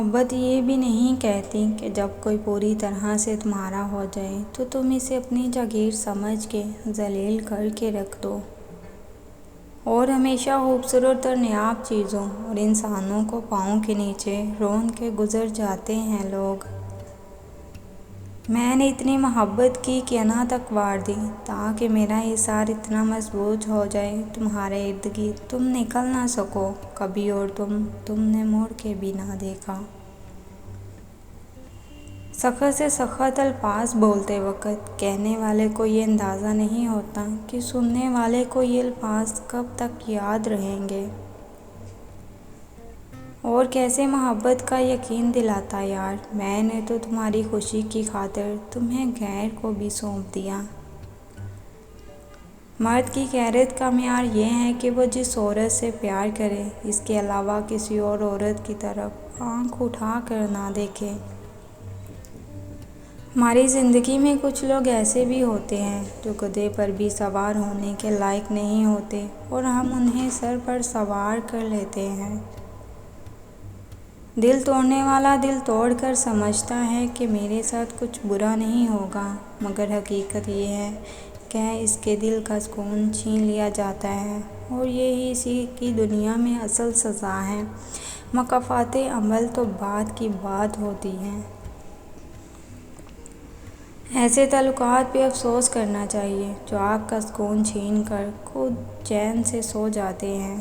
محبت یہ بھی نہیں کہتی کہ جب کوئی پوری طرح سے تمہارا ہو جائے تو تم اسے اپنی جاگیر سمجھ کے ذلیل کر کے رکھ دو، اور ہمیشہ خوبصورت اور نایاب چیزوں اور انسانوں کو پاؤں کے نیچے رون کے گزر جاتے ہیں لوگ۔ میں نے اتنی محبت کی کہ انہ تک وار دی تاکہ میرا حصار اتنا مضبوط ہو جائے تمہارے ارد گرد تم نکل نہ سکو کبھی، اور تم نے مڑ کے بھی نہ دیکھا۔ سخت سے سخت الفاظ بولتے وقت کہنے والے کو یہ اندازہ نہیں ہوتا کہ سننے والے کو یہ الفاظ کب تک یاد رہیں گے، اور کیسے محبت کا یقین دلاتا یار۔ میں نے تو تمہاری خوشی کی خاطر تمہیں غیر کو بھی سونپ دیا۔ مرد کی غیرت کا معیار یہ ہے کہ وہ جس عورت سے پیار کرے اس کے علاوہ کسی اور عورت کی طرف آنکھ اٹھا کر نہ دیکھے۔ ہماری زندگی میں کچھ لوگ ایسے بھی ہوتے ہیں جو گدھے پر بھی سوار ہونے کے لائق نہیں ہوتے، اور ہم انہیں سر پر سوار کر لیتے ہیں۔ دل توڑنے والا دل توڑ کر سمجھتا ہے کہ میرے ساتھ کچھ برا نہیں ہوگا، مگر حقیقت یہ ہے کہ اس کے دل کا سکون چھین لیا جاتا ہے، اور یہی اسی کی دنیا میں اصل سزا ہے۔ مکافات عمل تو بعد کی بات ہوتی ہے۔ ایسے تعلقات پہ افسوس کرنا چاہیے جو آپ کا سکون چھین کر خود چین سے سو جاتے ہیں۔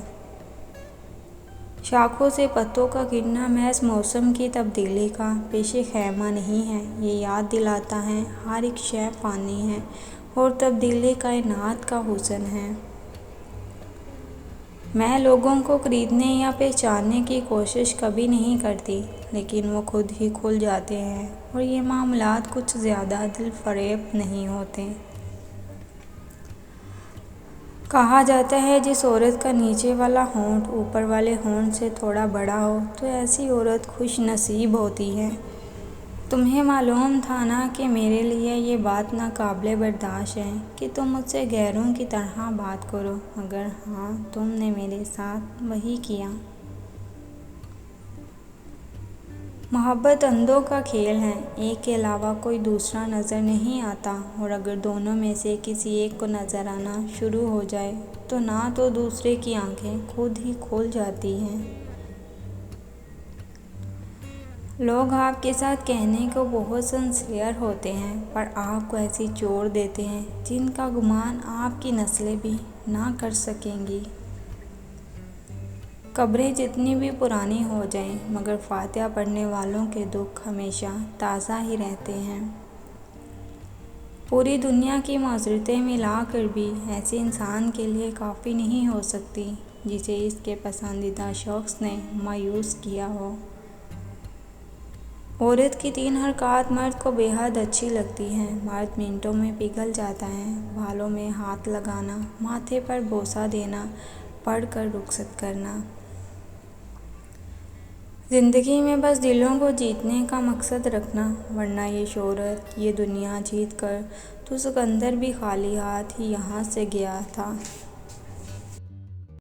شاخوں سے پتوں کا گرنا محض موسم کی تبدیلی کا پیش خیمہ نہیں ہے، یہ یاد دلاتا ہے ہر ایک شے فانی ہے اور تبدیلی کائنات کا حسن ہے۔ میں لوگوں کو خریدنے یا پہچاننے کی کوشش کبھی نہیں کرتی، لیکن وہ خود ہی کھل جاتے ہیں، اور یہ معاملات کچھ زیادہ دل فریب نہیں ہوتے۔ کہا جاتا ہے جس عورت کا نیچے والا ہونٹ اوپر والے ہونٹ سے تھوڑا بڑا ہو تو ایسی عورت خوش نصیب ہوتی ہے۔ تمہیں معلوم تھا نا کہ میرے لیے یہ بات ناقابل برداشت ہے کہ تم مجھ سے غیروں کی طرح بات کرو، مگر ہاں تم نے میرے ساتھ وہی کیا۔ محبت اندھوں کا کھیل ہے، ایک کے علاوہ کوئی دوسرا نظر نہیں آتا، اور اگر دونوں میں سے کسی ایک کو نظر آنا شروع ہو جائے تو نہ تو دوسرے کی آنکھیں خود ہی کھل جاتی ہیں۔ لوگ آپ کے ساتھ کہنے کو بہت سنسیئر ہوتے ہیں، پر آپ کو ایسی چور دیتے ہیں جن کا گمان آپ کی نسلیں بھی نہ کر سکیں گی۔ قبریں جتنی بھی پرانی ہو جائیں مگر فاتحہ پڑھنے والوں کے دکھ ہمیشہ تازہ ہی رہتے ہیں۔ پوری دنیا کی معذرتیں ملا کر بھی ایسے انسان کے لیے کافی نہیں ہو سکتی جسے اس کے پسندیدہ شخص نے مایوس کیا ہو۔ عورت کی 3 حرکات مرد کو بے حد اچھی لگتی ہیں۔ مرد منٹوں میں پگھل جاتا ہے، بالوں میں ہاتھ لگانا، ماتھے پر بوسہ دینا، پڑھ کر رخصت کرنا۔ زندگی میں بس دلوں کو جیتنے کا مقصد رکھنا، ورنہ یہ شہرت، یہ دنیا جیت کر تو سکندر بھی خالی ہاتھ ہی یہاں سے گیا تھا۔